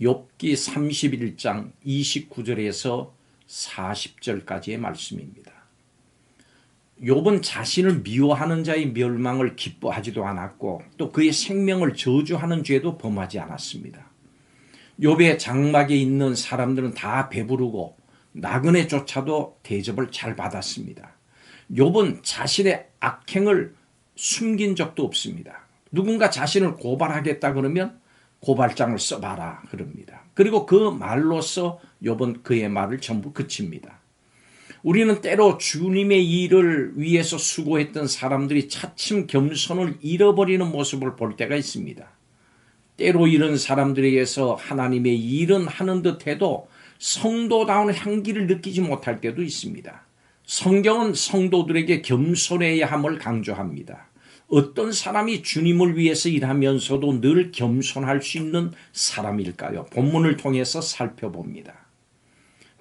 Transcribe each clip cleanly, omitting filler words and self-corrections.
욥기 31장 29절에서 40절까지의 말씀입니다. 욥은 자신을 미워하는 자의 멸망을 기뻐하지도 않았고 또 그의 생명을 저주하는 죄도 범하지 않았습니다. 욥의 장막에 있는 사람들은 다 배부르고 나그네조차도 대접을 잘 받았습니다. 욥은 자신의 악행을 숨긴 적도 없습니다. 누군가 자신을 고발하겠다 그러면 고발장을 써봐라 그럽니다. 그리고 그 말로써 욥은 그의 말을 전부 그칩니다. 우리는 때로 주님의 일을 위해서 수고했던 사람들이 차츰 겸손을 잃어버리는 모습을 볼 때가 있습니다. 때로 이런 사람들에게서 하나님의 일은 하는 듯해도 성도다운 향기를 느끼지 못할 때도 있습니다. 성경은 성도들에게 겸손해야 함을 강조합니다. 어떤 사람이 주님을 위해서 일하면서도 늘 겸손할 수 있는 사람일까요? 본문을 통해서 살펴봅니다.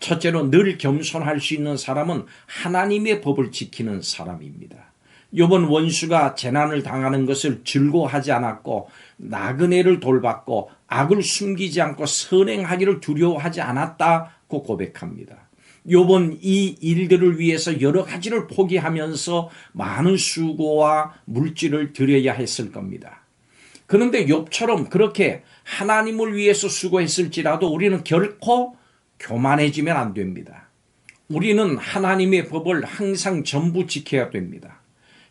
첫째로 늘 겸손할 수 있는 사람은 하나님의 법을 지키는 사람입니다. 욥은 원수가 재난을 당하는 것을 즐거워하지 않았고 나그네를 돌봤고 악을 숨기지 않고 선행하기를 두려워하지 않았다고 고백합니다. 욥은 이 일들을 위해서 여러 가지를 포기하면서 많은 수고와 물질을 들여야 했을 겁니다. 그런데 욥처럼 그렇게 하나님을 위해서 수고했을지라도 우리는 결코 교만해지면 안 됩니다. 우리는 하나님의 법을 항상 전부 지켜야 됩니다.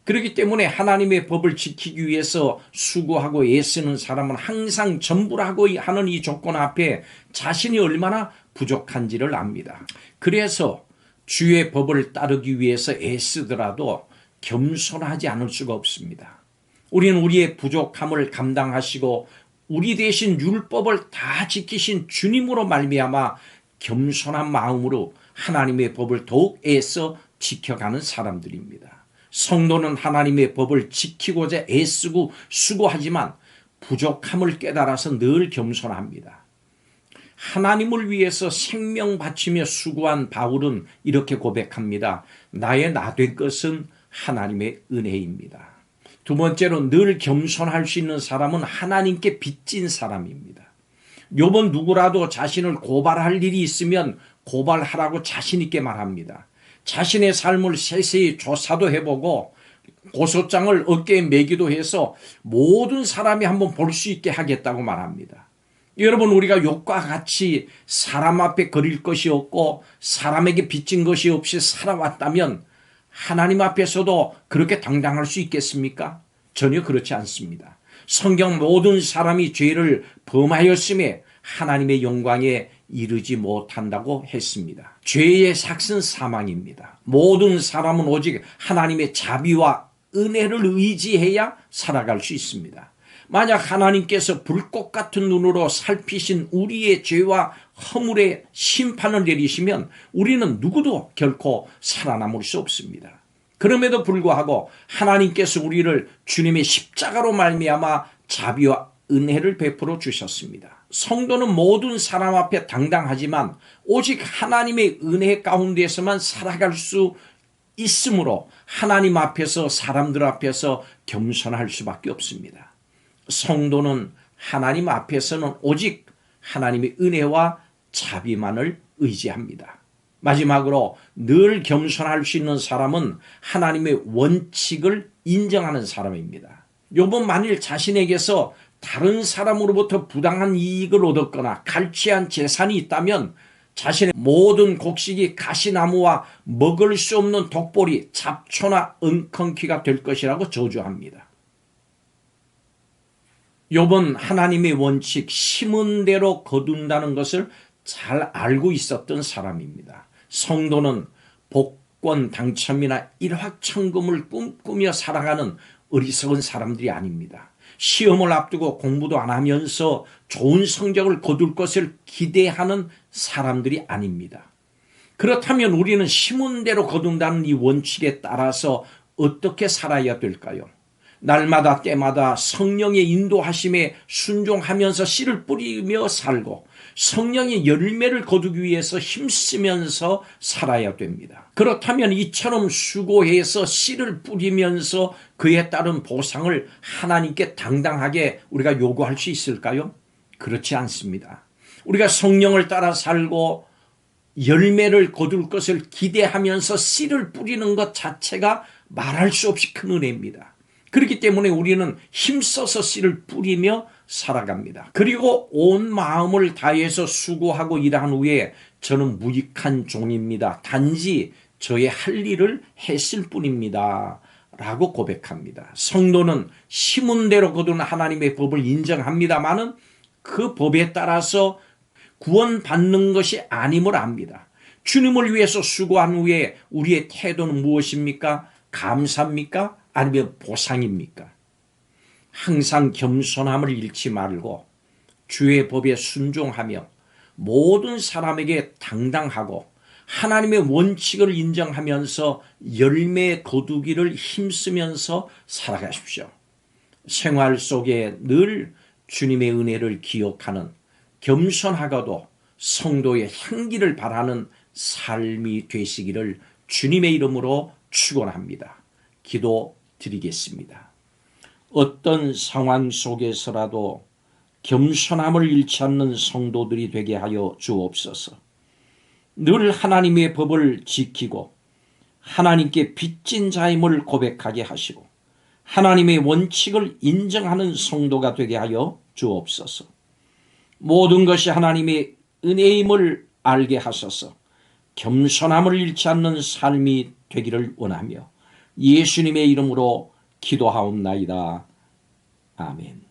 그렇기 때문에 하나님의 법을 지키기 위해서 수고하고 애쓰는 사람은 항상 전부라고 하는 이 조건 앞에 자신이 얼마나 부족한지를 압니다. 그래서 주의 법을 따르기 위해서 애쓰더라도 겸손하지 않을 수가 없습니다. 우리는 우리의 부족함을 감당하시고 우리 대신 율법을 다 지키신 주님으로 말미암아 겸손한 마음으로 하나님의 법을 더욱 애써 지켜가는 사람들입니다. 성도는 하나님의 법을 지키고자 애쓰고 수고하지만 부족함을 깨달아서 늘 겸손합니다. 하나님을 위해서 생명 바치며 수고한 바울은 이렇게 고백합니다. 나의 나 된 것은 하나님의 은혜입니다. 두 번째로 늘 겸손할 수 있는 사람은 하나님께 빚진 사람입니다. 욥은 누구라도 자신을 고발할 일이 있으면 고발하라고 자신 있게 말합니다. 자신의 삶을 세세히 조사도 해보고 고소장을 어깨에 매기도 해서 모든 사람이 한번 볼 수 있게 하겠다고 말합니다. 여러분, 우리가 욥과 같이 사람 앞에 거릴 것이 없고 사람에게 빚진 것이 없이 살아왔다면 하나님 앞에서도 그렇게 당당할 수 있겠습니까? 전혀 그렇지 않습니다. 성경 모든 사람이 죄를 범하였음에 하나님의 영광에 이르지 못한다고 했습니다. 죄의 삭은 사망입니다. 모든 사람은 오직 하나님의 자비와 은혜를 의지해야 살아갈 수 있습니다. 만약 하나님께서 불꽃 같은 눈으로 살피신 우리의 죄와 허물의 심판을 내리시면 우리는 누구도 결코 살아남을 수 없습니다. 그럼에도 불구하고 하나님께서 우리를 주님의 십자가로 말미암아 자비와 은혜를 베풀어 주셨습니다. 성도는 모든 사람 앞에 당당하지만 오직 하나님의 은혜 가운데서만 살아갈 수 있으므로 하나님 앞에서 사람들 앞에서 겸손할 수밖에 없습니다. 성도는 하나님 앞에서는 오직 하나님의 은혜와 자비만을 의지합니다. 마지막으로 늘 겸손할 수 있는 사람은 하나님의 원칙을 인정하는 사람입니다. 욥은 만일 자신에게서 다른 사람으로부터 부당한 이익을 얻었거나 갈취한 재산이 있다면 자신의 모든 곡식이 가시나무와 먹을 수 없는 독보리, 잡초나 엉겅퀴가 될 것이라고 저주합니다. 욥은 하나님의 원칙, 심은 대로 거둔다는 것을 잘 알고 있었던 사람입니다. 성도는 복권 당첨이나 일확천금을 꿈꾸며 살아가는 어리석은 사람들이 아닙니다. 시험을 앞두고 공부도 안 하면서 좋은 성적을 거둘 것을 기대하는 사람들이 아닙니다. 그렇다면 우리는 심은 대로 거둔다는 이 원칙에 따라서 어떻게 살아야 될까요? 날마다 때마다 성령의 인도하심에 순종하면서 씨를 뿌리며 살고 성령의 열매를 거두기 위해서 힘쓰면서 살아야 됩니다. 그렇다면 이처럼 수고해서 씨를 뿌리면서 그에 따른 보상을 하나님께 당당하게 우리가 요구할 수 있을까요? 그렇지 않습니다. 우리가 성령을 따라 살고 열매를 거둘 것을 기대하면서 씨를 뿌리는 것 자체가 말할 수 없이 큰 은혜입니다. 그렇기 때문에 우리는 힘써서 씨를 뿌리며 살아갑니다. 그리고 온 마음을 다해서 수고하고 일한 후에 저는 무익한 종입니다. 단지 저의 할 일을 했을 뿐입니다. 라고 고백합니다. 성도는 심은 대로 거둔 하나님의 법을 인정합니다마는 그 법에 따라서 구원받는 것이 아님을 압니다. 주님을 위해서 수고한 후에 우리의 태도는 무엇입니까? 감사입니까? 아니면 보상입니까? 항상 겸손함을 잃지 말고 주의 법에 순종하며 모든 사람에게 당당하고 하나님의 원칙을 인정하면서 열매 거두기를 힘쓰면서 살아가십시오. 생활 속에 늘 주님의 은혜를 기억하는 겸손하고도 성도의 향기를 바라는 삶이 되시기를 주님의 이름으로 축원합니다. 기도드리겠습니다. 어떤 상황 속에서라도 겸손함을 잃지 않는 성도들이 되게 하여 주옵소서. 늘 하나님의 법을 지키고 하나님께 빚진 자임을 고백하게 하시고 하나님의 원칙을 인정하는 성도가 되게 하여 주옵소서. 모든 것이 하나님의 은혜임을 알게 하소서. 겸손함을 잃지 않는 삶이 되기를 원하며 예수님의 이름으로 기도하옵나이다. 아멘.